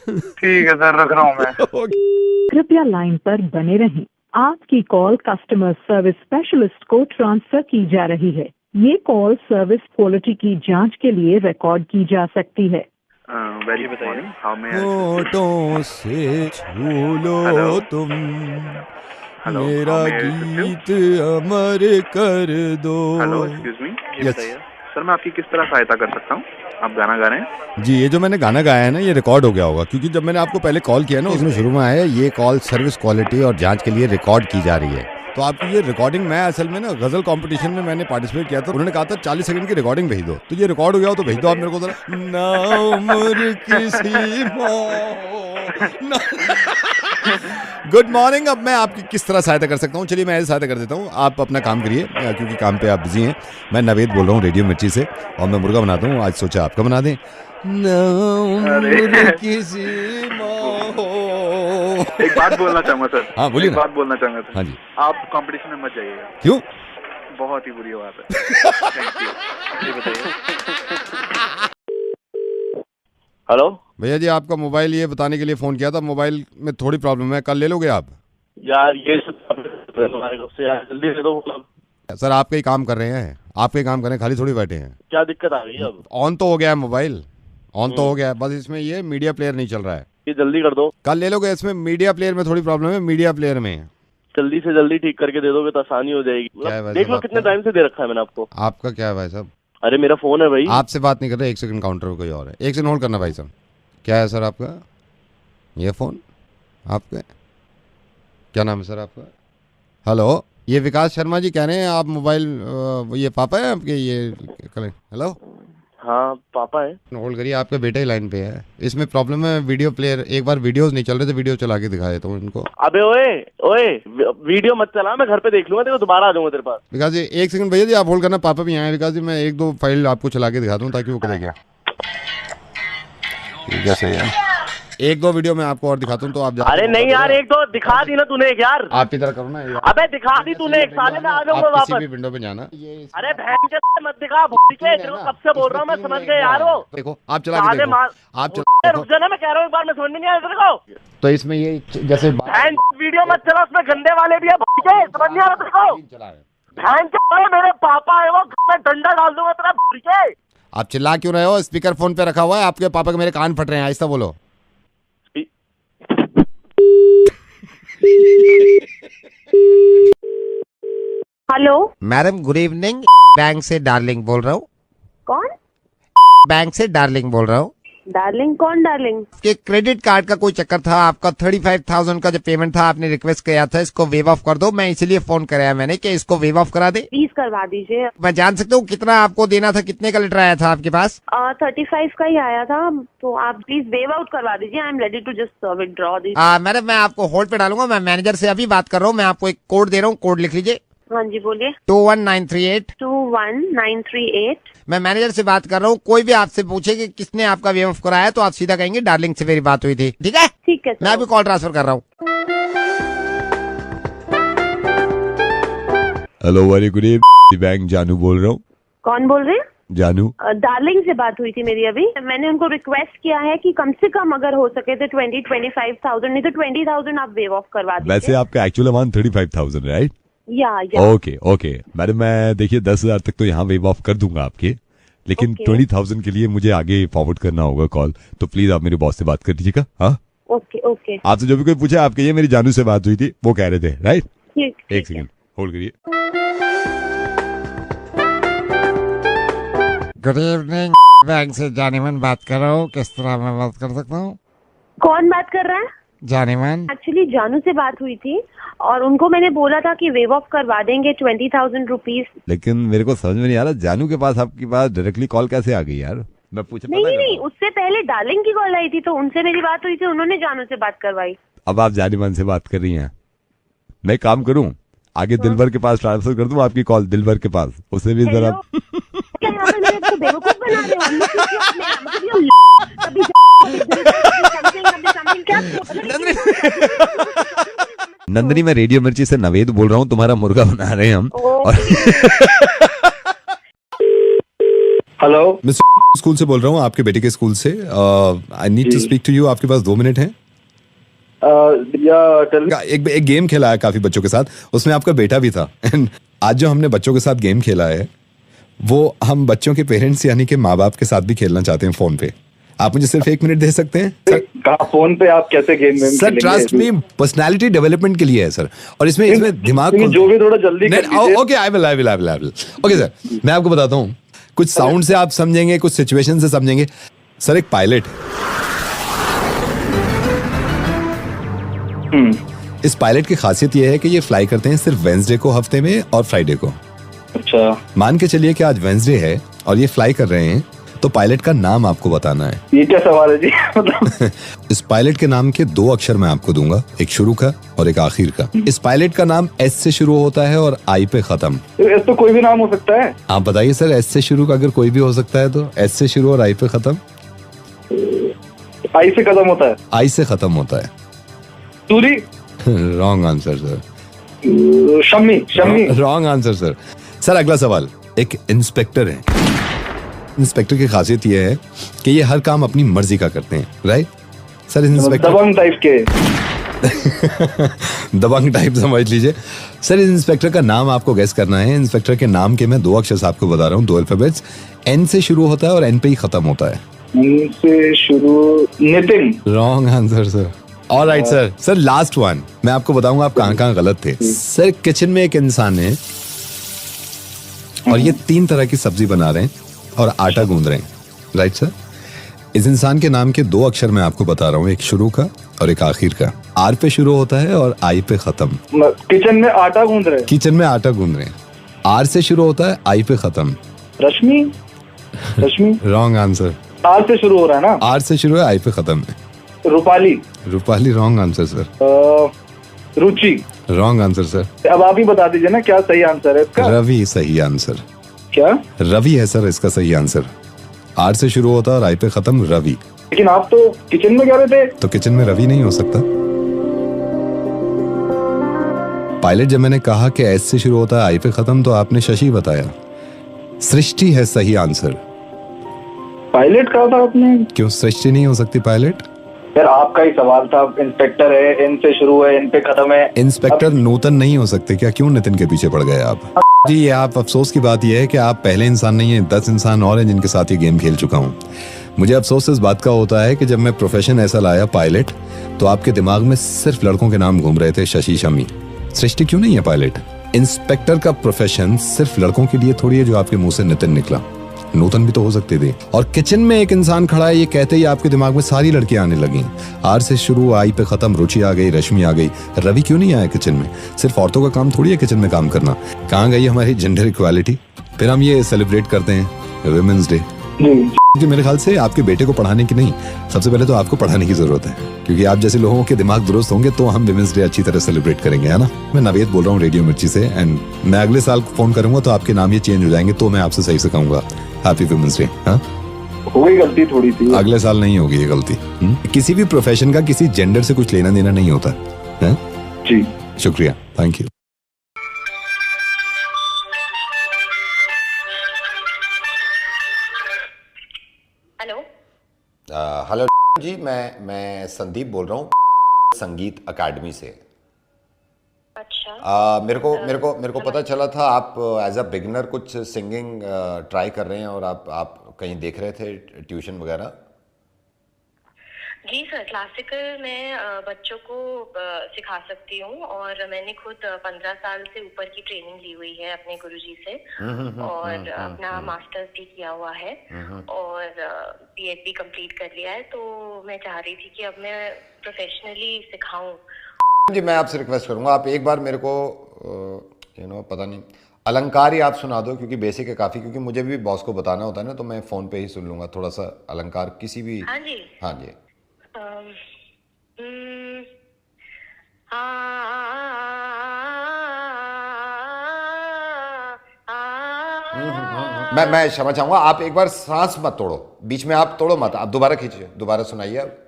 ठीक है सर, रख रहा हूँ मैं। कृपया लाइन पर बने रहें। आपकी कॉल कस्टमर सर्विस स्पेशलिस्ट को ट्रांसफर की जा रही है। ये कॉल सर्विस क्वालिटी की जांच के लिए रिकॉर्ड की जा सकती है। वेरी बताइए, होठों से छू लो तुम मेरा गीत अमर कर दो। हेलो, एक्सक्यूज मी, ये बताइए सर मैं आपकी किस तरह सहायता कर सकता हूँ? आप गाना गा रहे हैं? जी, ये जो मैंने गाना गाया है ना, ये रिकॉर्ड हो गया होगा, क्योंकि जब मैंने आपको पहले कॉल किया ना, उसमें शुरू में आया ये कॉल सर्विस क्वालिटी और जांच के लिए रिकॉर्ड की जा रही है। तो आपकी ये रिकॉर्डिंग, मैं असल में ना गजल कंपटीशन में मैंने पार्टिसिपेट किया था। उन्होंने कहा था 40 सेकंड की रिकॉर्डिंग भेज दो, तो ये रिकॉर्ड हो गया हो तो भेज दो आप मेरे को जरा। ना उम्र किसी गुड मॉर्निंग। अब मैं आपकी किस तरह सहायता कर सकता हूँ? चलिए मैं ऐसे सहायता कर देता हूँ, आप अपना काम करिए, क्योंकि काम पे आप बिजी हैं। मैं नवेद बोल रहा हूँ रेडियो मिर्ची से, और मैं मुर्गा बनाता हूँ। आज सोचा आपका बना दें। किसी एक बात बोलना चाहूंगा सर। हाँ बोलिए ना। बात बोलना चाहूंगा सर। हाँ जी। आप कंपटीशन में मत जाइएगा। क्यों? बहुत ही बुरी बात है। Thank you. ये बताइए। हेलो भैया जी, आपका मोबाइल ये बताने के लिए फोन किया था, मोबाइल में थोड़ी प्रॉब्लम है, कल ले लोगे आप? यार ये हमारे घर से यार जल्दी दे दो। मतलब सर आपके ही काम कर रहे हैं, आपके ही काम कर रहे हैं, खाली थोड़ी बैठे हैं। क्या दिक्कत आ गई है? अब ऑन तो हो गया है मोबाइल, ऑन तो हो गया है, बस इसमें ये मीडिया प्लेयर नहीं चल रहा है। ये जल्दी कर दो। कल ले लोगे? इसमें मीडिया प्लेयर में थोड़ी प्रॉब्लम है, मीडिया प्लेयर में। जल्दी से जल्दी ठीक करके दे दोगे तो आसानी हो जाएगी। मतलब देख लो कितने टाइम से दे रखा है मैंने आपको। आपका क्या है भाई साहब? अरे मेरा फोन है भाई। आपसे बात नहीं कर रहे, 1 सेकंड, काउंटर में कोई और है। 1 सेकंड होल्ड करना भाई साहब। क्या है सर आपका ये फोन? आपका क्या नाम है सर आपका? हेलो, ये विकास शर्मा जी कह रहे हैं आप मोबाइल, ये पापा है आपके? ये हेलो, हाँ पापा है। होल्ड करिए, आपके बेटे ही लाइन पे है। इसमें प्रॉब्लम है वीडियो प्लेयर, एक बार वीडियोस नहीं चल रहे थे, वीडियो चला के दिखा देता हूँ इनको। अबे ओए वीडियो मत चला, मैं घर पे देख लूंगा, तेरे को दोबारा आ जाऊंगा तेरे पास। विकास जी 1 सेकंड भैया जी, आप होल्ड करना, पापा भी आए हैं। विकास जी मैं 1-2 फाइल आपको चला के दिखा दूँ ताकि वो करेगा। जैसे यार 1-2 वीडियो मैं आपको और दिखाता हूँ तो आप। अरे नहीं यार, 1-2 दिखा दी ना तूने एक यार। आप इधर करो ना। अबे दिखा दी तूने एक, साले में आ जाऊंगा वापस। किसी भी विंडो पे जाना। अरे बहन के मत दिखा, भूल के तेरे को कब से बोल रहा हूँ मैं, समझ गए यार। वो देखो आप चला के देखो, आप रुक जा ना, मैं कह रहा हूँ एक बार, मैं समझ में नहीं आया तेरे को। तो इसमें ये जैसे बहन वीडियो मत चला, उसमें गंदे वाले भी है, भूल के समझ नहीं आ रहा तेरे को। बहन के मेरे पापा है वो, मैं डंडा डाल दूंगा तेरा, भूल के। आप चिल्ला क्यों रहे हो? स्पीकर फोन पे रखा हुआ है, आपके पापा के मेरे कान फट रहे हैं, आहिस्ता बोलो। Hello madam, good evening. Bank से डार्लिंग बोल रहा हूँ। कौन? बैंक से डार्लिंग बोल रहा हूँ। डार्लिंग? कौन डार्लिंग? कि क्रेडिट कार्ड का कोई चक्कर था, आपका 35,000 का जो पेमेंट था, आपने रिक्वेस्ट किया था इसको वेव ऑफ कर दो। मैं इसलिए फोन कराया मैंने कि इसको वेव ऑफ करा दे। प्लीज करवा दीजिए। मैं जान सकता हूँ कितना आपको देना था? कितने का लेटर आया था आपके पास? 35 का ही आया था, तो आप प्लीज वेव आउट करवा दीजिए। I am ready to just withdraw this. Madam मैं आपको होल्ड पे डालूंगा, मैं मैनेजर से अभी बात कर रहा हूँ। मैं आपको एक कोड दे रहा हूँ, कोड लिख लीजिए। हाँ जी बोलिए। 21938। 21938। मैं मैनेजर से बात कर रहा हूँ। कोई भी आपसे पूछे कि किसने आपका वेव ऑफ कराया तो आप सीधा कहेंगे डार्लिंग से मेरी बात हुई थी। ठीक है? ठीक है। मैं अभी कॉल ट्रांसफर कर रहा हूँ। Hello very good evening, bank जानू बोल रहा हूँ। कौन बोल रहे हैं? जानू। डार्लिंग से बात हुई थी मेरी अभी। मैंने उनको रिक्वेस्ट किया है कि कम से कम अगर हो सके तो 25,000, नहीं तो 20,000 आप वेव ऑफ करवा दीजिए। वैसे आपका एक्चुअल अमाउंट 35,000 राइट? या ओके मैडम, मैं देखिए 10,000 तक तो यहाँ वेव ऑफ कर दूंगा आपके, लेकिन 20,000 के लिए मुझे आगे फॉरवर्ड करना होगा कॉल, तो प्लीज आप मेरे बॉस से बात कर दीजिएगा। हाँ, ओके ओके। आपसे जो भी कोई पूछे आप कहिए मेरी जानू से बात हुई थी, वो कह रहे थे, राइट? ठीक, एक सेकंड होल्ड करिए। गुड इवनिंग, बैंक से जानेमन बात कर रहा हूँ, किस तरह मैं बात कर सकता हूँ? कौन बात कर रहा है? जानेमन। एक्चुअली जानू से बात हुई थी और उनको मैंने बोला था कि वेव ऑफ करवा देंगे 20,000 रुपीज। लेकिन मेरे को समझ में नहीं आ रहा, जानू के पास आपके पास डायरेक्टली कॉल कैसे आ गई यार? मैं पूछे नहीं, उससे पहले डार्लिंग की कॉल आई थी तो उनसे मेरी बात हुई थी, उन्होंने जानू से बात करवाई। अब आप जानेमन से बात कर रही हैं, मैं काम करूं आगे दिलबर के पास ट्रांसफर कर दूं आपकी कॉल दिलबर के पास, उसे भी जरा क्या यहाँ पर मेरे को बेवकूफ बना रहे हो? हमने कुछ किया अपने आप को भी कभी नंदनी, मैं रेडियो मिर्ची से नवेद बोल रहा हूँ, तुम्हारा मुर्गा बना रहे हैं हम। हेलो, मिस्टर स्कूल से बोल रहा हूँ, आपके बेटे के स्कूल से। I need to speak to you. आपके पास 2 मिनट हैं? एक गेम खेला है काफी बच्चों के साथ, उसमें आपका बेटा भी था। आज जो हमने बच्चों के साथ गेम खेला है वो हम बच्चों के पेरेंट्स यानी कि माँ बाप के साथ भी खेलना चाहते हैं फोन पे। आप मुझे सिर्फ 1 मिनट दे सकते हैं सर? कहाँ फोन पे आप कैसे गेम में sir? Trust me, personality development के लिए है सर, और इसमें दिमाग जो भी थोड़ा जल्दी कर दीजिए। Okay, I will. Okay sir, मैं आपको बताता हूँ, कुछ साउंड से आप समझेंगे, कुछ सिचुएशन से समझेंगे। सर, एक पायलट, इस पायलट की खासियत यह है कि ये फ्लाई करते हैं सिर्फ वेंसडे को हफ्ते में और फ्राइडे को। अच्छा, मान के चलिए कि आज वेंसडे है और ये फ्लाई कर रहे हैं, तो पायलट का नाम आपको बताना है। ये क्या सवाल है जी? इस पायलट के नाम के 2 अक्षर मैं आपको दूंगा, एक शुरू का और एक आखिर का। इस पायलट का नाम एस से शुरू होता है और आई पे खत्म। एस तो कोई भी नाम हो सकता है। आप बताइए सर, एस से शुरू का अगर कोई भी हो सकता है तो एस से शुरू और आई पे खत्म। आई से खत्म होता है। आई से खत्म होता है। Suri. Wrong answer sir. Shammi. Wrong answer sir. Sir, अगला सवाल, एक इंस्पेक्टर है। इंस्पेक्टर की खासियत यह है कि ये हर काम अपनी मर्जी का करते हैं, राइट सर? इंस्पेक्टर दबंग टाइप के। दबंग टाइप समझ लीजिए सर। इस इंस्पेक्टर का नाम आपको गेस करना है। इंस्पेक्टर के नाम के मैं 2 अक्षर आपको बता रहा हूँ, 2 अल्फाबेट्स। एन से शुरू होता है और एन पे ही खत्म होता है। एन से शुरू, Nitin. Wrong answer sir. Alright sir. Sir, last one, मैं आपको बताऊंगा आप कहाँ गलत थे। सर, किचन में एक इंसान है और ये 3 तरह की सब्जी बना रहे हैं और आटा गूंद रहे हैं, राइट सर? इस इंसान के नाम के 2 अक्षर मैं आपको बता रहा हूँ, एक शुरू का और एक आखिर का। आर पे शुरू होता है और आई पे खत्म। किचन में आटा गूंद रहे हैं। किचन में आटा गूंद रहे हैं। आर से शुरू होता है, आई पे खत्म। रश्मि। Wrong answer. आर से शुरू हो रहा है ना? आर से शुरू है, आई पे खत्म है। Rupali. Wrong answer sir. Ruchi. Wrong answer sir. अब आप ही बता दीजिए ना क्या सही आंसर है इसका? रवि सही आंसर। क्या? रवि है सर इसका सही आंसर। आर से शुरू होता है और आई पे खत्म, रवि। लेकिन आप तो किचन में कह रहे थे। तो किचन में रवि नहीं हो सकता। पायलट जब मैंने कहा कि एस से शुरू होता है, आई पे खत्म, तो आपने शशि बताया। सृष्टि है सही आंसर। पायलट कहा था आपने? क्यों सृष्टि नहीं हो सकती पायलट? यार आपका ही सवाल था। इंस्पेक्टर है, एन से शुरू है, एन पे खत्म है। इंस्पेक्टर नूतन नहीं हो सकते क्या? क्यों नितिन के पीछे पड़ गए आप? जी, ये आप अफसोस की बात यह है कि आप पहले इंसान नहीं है, 10 इंसान और हैं जिनके साथ ये गेम खेल चुका हूँ। मुझे अफसोस इस बात का होता है कि जब मैं प्रोफेशन ऐसा लाया पायलट, तो आपके दिमाग में सिर्फ लड़कों के नाम घूम रहे थे, शशि, शमी। सृष्टि क्यों नहीं है पायलट? इंस्पेक्टर का प्रोफेशन सिर्फ लड़कों के लिए थोड़ी है जो आपके मुंह से नितिन निकला। नूतन भी तो हो सकते थे। और किचन में एक इंसान खड़ा है, ये कहते ही आपके दिमाग में सारी लड़कियां आने लगी। आर से शुरू, आई पे खत्म, रुचि आ गई, रश्मि आ गई। रवि क्यों नहीं आया किचन में? सिर्फ औरतों का काम थोड़ी है किचन में काम करना। कहाँ गई हमारी जेंडर इक्वालिटी? फिर हम ये सेलिब्रेट करते हैं विमेंस डे। जी, मेरे ख्याल से आपके बेटे को पढ़ाने की नहीं, सबसे पहले तो आपको पढ़ाने की जरूरत है, क्योंकि आप जैसे लोगों के दिमाग दुरुस्त होंगे तो हम विमेंस डे अच्छी तरह सेलिब्रेट करेंगे, है ना? मैं नवेद बोल रहा हूँ रेडियो मिर्ची से, एंड मैं अगले साल फोन करूंगा तो आपके नाम ये चेंज हो जाएंगे, तो मैं आपसे सही से कहूंगा हैप्पी विमेंस डे। हाँ, हो गई गलती थोड़ी सी। अगले साल नहीं होगी ये गलती। किसी भी प्रोफेशन का किसी जेंडर से कुछ लेना देना नहीं होता है। जी, शुक्रिया, थैंक यू। हेलो जी, मैं संदीप बोल रहा हूँ संगीत अकेडमी से। अच्छा। मेरे को पता चला था आप एज अ बिगिनर कुछ सिंगिंग ट्राई कर रहे हैं और आप कहीं देख रहे थे ट्यूशन वगैरह। जी सर, क्लासिकल मैं बच्चों को सिखा सकती हूँ और मैंने खुद 15 साल से ऊपर की ट्रेनिंग ली हुई है अपने गुरुजी से और अपना मास्टर्स भी किया हुआ है और बीएड भी कंप्लीट कर लिया है। तो मैं चाह रही थी कि अब मैं प्रोफेशनली सिखाऊं। जी मैं आपसे रिक्वेस्ट करूंगा आप एक बार मेरे को पता नहीं अलंकार ही आप सुना दो, क्योंकि बेसिक है काफ़ी, क्योंकि मुझे भी बॉस को बताना होता है ना, तो मैं फ़ोन पे ही सुन लूँगा थोड़ा सा अलंकार किसी भी। हाँ जी, हाँ जी। मैं क्षमा चाहूंगा, आप एक बार सांस मत तोड़ो, बीच में आप तोड़ो मत, आप दोबारा खींचिए, दोबारा सुनाइए आप।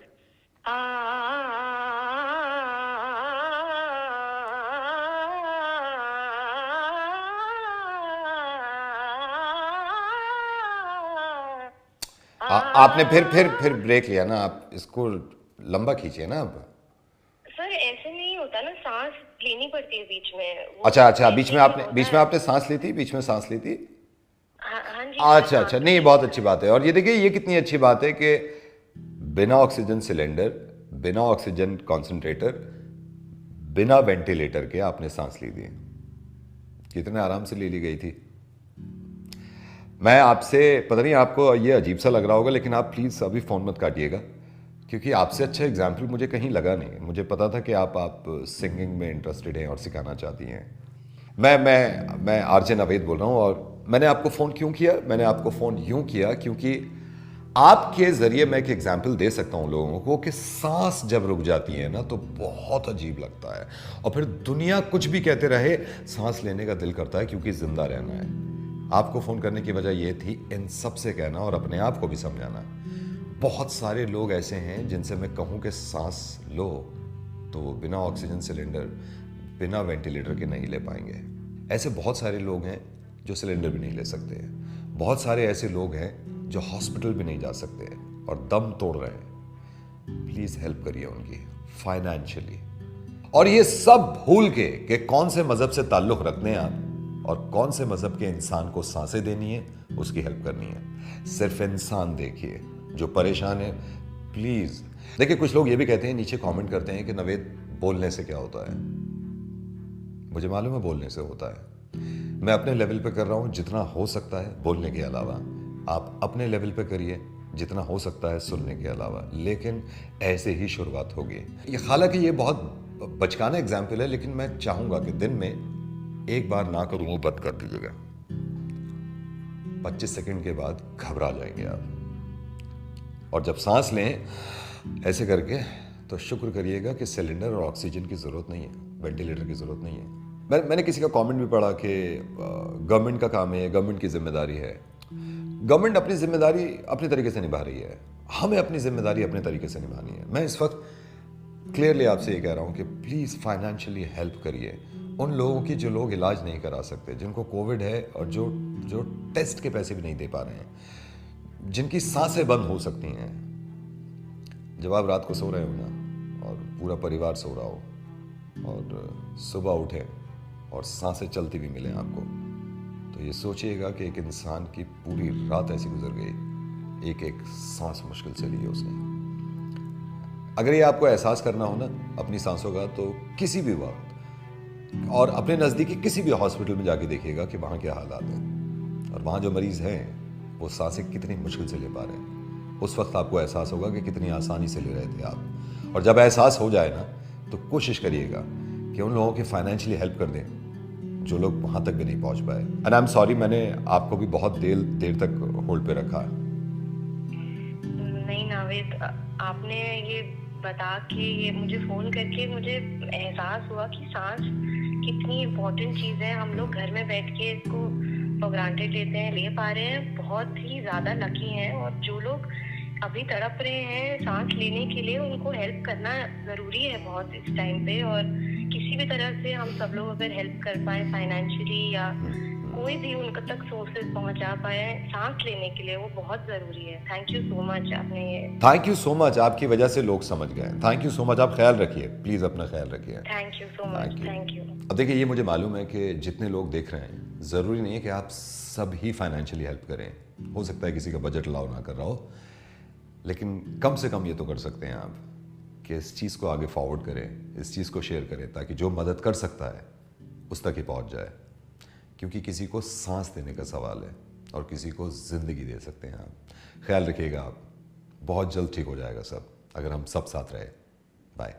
आपने फिर ब्रेक लिया ना, आप इसको लंबा खींचिए ना आप। सर ऐसे नहीं होता ना, सांस लेनी पड़ती है बीच में। अच्छा बीच में आपने सांस ली थी, बीच में सांस ली थी। हाँ जी। अच्छा नहीं, बहुत अच्छी बात है। और ये देखिए ये कितनी अच्छी बात है कि बिना ऑक्सीजन सिलेंडर, बिना ऑक्सीजन कॉन्सेंट्रेटर, बिना वेंटिलेटर के आपने सांस ली थी, कितने आराम से ले ली गई थी। मैं आपसे, पता नहीं आपको ये अजीब सा लग रहा होगा, लेकिन आप प्लीज़ अभी फ़ोन मत काटिएगा, क्योंकि आपसे अच्छा एग्जाम्पल मुझे कहीं लगा नहीं। मुझे पता था कि आप सिंगिंग में इंटरेस्टेड हैं और सिखाना चाहती हैं। मैं आरजे नवेद बोल रहा हूँ। और मैंने आपको फ़ोन क्यों किया? मैंने आपको फ़ोन यूँ किया क्योंकि आपके ज़रिए मैं एक एग्जाम्पल दे सकता हूँ लोगों को कि सांस जब रुक जाती है ना तो बहुत अजीब लगता है, और फिर दुनिया कुछ भी कहते रहे, सांस लेने का दिल करता है, क्योंकि ज़िंदा रहना है। आपको फ़ोन करने की वजह यह थी इन सब से कहना और अपने आप को भी समझाना। बहुत सारे लोग ऐसे हैं जिनसे मैं कहूँ कि सांस लो तो वो बिना ऑक्सीजन सिलेंडर, बिना वेंटिलेटर के नहीं ले पाएंगे। ऐसे बहुत सारे लोग हैं जो सिलेंडर भी नहीं ले सकते हैं। बहुत सारे ऐसे लोग हैं जो हॉस्पिटल भी नहीं जा सकते और दम तोड़ रहे हैं। प्लीज़ हेल्प करिए उनकी फाइनेंशियली। और ये सब भूल के कि कौन से मज़हब से ताल्लुक़ रखते हैं आप और कौन से मज़हब के इंसान को सांसें देनी है, उसकी हेल्प करनी है। सिर्फ इंसान देखिए जो परेशान है। प्लीज़ देखिए, कुछ लोग ये भी कहते हैं, नीचे कमेंट करते हैं कि नवेद बोलने से क्या होता है। मुझे मालूम है बोलने से होता है। मैं अपने लेवल पे कर रहा हूँ जितना हो सकता है बोलने के अलावा। आप अपने लेवल पे करिए जितना हो सकता है सुनने के अलावा, लेकिन ऐसे ही शुरुआत होगी। हालांकि ये बहुत बचकाना एग्जाम्पल है, लेकिन मैं चाहूँगा कि दिन में एक बार ना करूँ वो बंद कर दीजिएगा। 25 सेकंड के बाद घबरा जाएंगे आप, और जब सांस लें ऐसे करके तो शुक्र करिएगा कि सिलेंडर और ऑक्सीजन की ज़रूरत नहीं है, वेंटिलेटर की ज़रूरत नहीं है। मैंने किसी का कमेंट भी पढ़ा कि गवर्नमेंट का काम है, गवर्नमेंट की जिम्मेदारी है। गवर्नमेंट अपनी जिम्मेदारी अपने तरीके से निभा रही है, हमें अपनी जिम्मेदारी अपने तरीके से निभानी है। मैं इस वक्त क्लियरली आपसे ये कह रहा हूँ कि प्लीज़ फाइनेंशियली हेल्प करिए उन लोगों की जो लोग इलाज नहीं करा सकते, जिनको कोविड है और जो टेस्ट के पैसे भी नहीं दे पा रहे हैं, जिनकी सांसें बंद हो सकती हैं। जब आप रात को सो रहे हो ना और पूरा परिवार सो रहा हो और सुबह उठे और सांसें चलती भी मिलें आपको, तो ये सोचिएगा कि एक इंसान की पूरी रात ऐसी गुजर गई, एक एक सांस मुश्किल से ली उसने। अगर ये आपको एहसास करना हो ना अपनी सांसों का, तो किसी भी वक्त और अपने नज़दीकी किसी भी हॉस्पिटल में जाके देखिएगा कि वहाँ क्या हालात हैं और वहाँ जो मरीज़ हैं वो सांसें कितनी मुश्किल से ले पा रहे हैं। उस वक्त आपको एहसास होगा कि कितनी आसानी से ले रहे थे आप। और जब एहसास हो जाए ना तो कोशिश करिएगा कि उन लोगों की फाइनेंशियली हेल्प कर दें जो लोग वहाँ तक भी नहीं पहुँच पाए। एंड आई एम सॉरी, मैंने आपको भी बहुत देर तक होल्ड पे रखा। नहीं नावेद, आपने ये बता के, ये मुझे फ़ोन करके मुझे एहसास हुआ कि सांस कितनी इम्पोर्टेंट चीज़ है। हम लोग घर में बैठ के इसको फॉर ग्रांटेड लेते हैं, ले पा रहे हैं, बहुत ही ज़्यादा लकी हैं। और जो लोग अभी तड़प रहे हैं सांस लेने के लिए, उनको हेल्प करना ज़रूरी है बहुत इस टाइम पे। और किसी भी तरह से हम सब लोग अगर हेल्प कर पाए फाइनेंशियली या कोई भी उन तक सोर्सेज पहुंचा पाए सांस लेने के लिए, वो बहुत जरूरी है। थैंक यू सो मच, आपने ये थैंक यू सो मच, आपकी वजह से लोग समझ गए। थैंक यू सो मच, आप ख्याल रखिए, प्लीज़ अपना ख्याल रखिए। Thank you so much, thank you. अब देखिए, ये मुझे मालूम है कि जितने लोग देख रहे हैं, ज़रूरी नहीं है कि आप सब ही फाइनेंशियली हेल्प करें। हो सकता है किसी का बजट अलाउ ना कर रहा हो, लेकिन कम से कम ये तो कर सकते हैं आप कि इस चीज़ को आगे फॉरवर्ड करें, इस चीज़ को शेयर करें, ताकि जो मदद कर सकता है उस तक ही पहुंच जाए। क्योंकि किसी को सांस देने का सवाल है और किसी को ज़िंदगी दे सकते हैं आप। ख्याल रखिएगा आप, बहुत जल्द ठीक हो जाएगा सब, अगर हम सब साथ रहे। बाय।